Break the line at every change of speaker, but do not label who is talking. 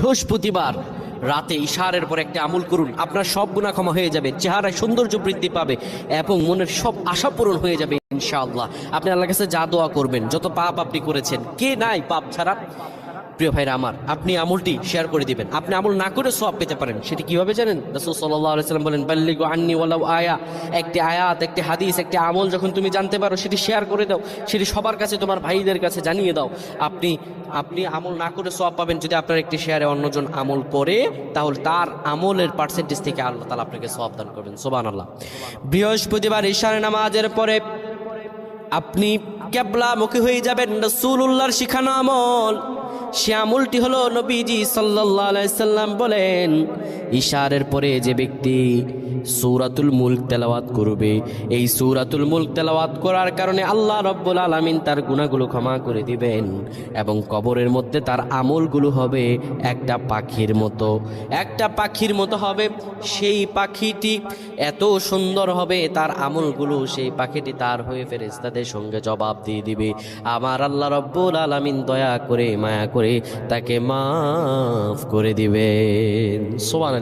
বৃহস্পতিবার রাতে ইশারের পর একটা আমল করুন, আপনার সব গুনাহ ক্ষমা হয়ে যাবে, চেহারায় সৌন্দর্য বৃদ্ধি পাবে এবং মনের সব আশা পূরণ হয়ে যাবে ইনশাআল্লাহ। আপনি আল্লাহর কাছে যা দোয়া করবেন, যত পাপ আপনি করেছেন, কে নাই পাপ ছাড়া? প্রিয় ভাইরা আমার, আপনি আমলটি শেয়ার করে দিবেন। আপনি আমল না করে সওয়াব পেতে পারেন। সেটি কিভাবে জানেন? রাসূল সাল্লাল্লাহু আলাইহি ওয়াসাল্লাম বলেন, বাল্লিগু আন্নি ওয়ালাউ আয়া। একটি আয়াত, একটি হাদিস, একটি আমল যখন তুমি জানতে পারো, সেটি শেয়ার করে দাও, সেটি সবার কাছে, তোমার ভাইদের কাছে জানিয়ে দাও। আপনি আপনি আমল না করে সওয়াব পাবেন। যদি আপনার একটি শেয়ারে অন্যজন আমল করে, তাহলে তার আমলের পার্সেন্টেজ থেকে আল্লাহ তাআলা আপনাকে সওয়াব দান করবেন। সুবহানাল্লাহ। বৃহস্পতিবার ইশার নামাজের পরে আপনি কিবলামুখী হয়ে যাবেন। রাসূলুল্লাহর শিখানো আমল, সে আমলটি হলো, নবীজি সাল্লাল্লাহু আলাইহি সাল্লাম বলেন, ইশারের পরে যে ব্যক্তি সূরাতুল মুলক তেলাওয়াত করবে, এই সূরাতুল মুলক তেলাওয়াত করার কারণে আল্লাহ রাব্বুল আলামিন তার গুনাহগুলো ক্ষমা করে দিবেন এবং কবরের মধ্যে তার আমলগুলো হবে একটা পাখির মতো, একটা পাখির মতো হবে। সেই পাখিটি এত সুন্দর হবে, তার আমলগুলো, সেই পাখিটি তার হয়ে ফেরেশতাদের সঙ্গে জবাব দিয়ে দিবে। আমার আল্লাহ রাব্বুল আলামিন দয়া করে, মায়া করে তাকে মাফ করে দিবেন। সুবহানাল্লাহ।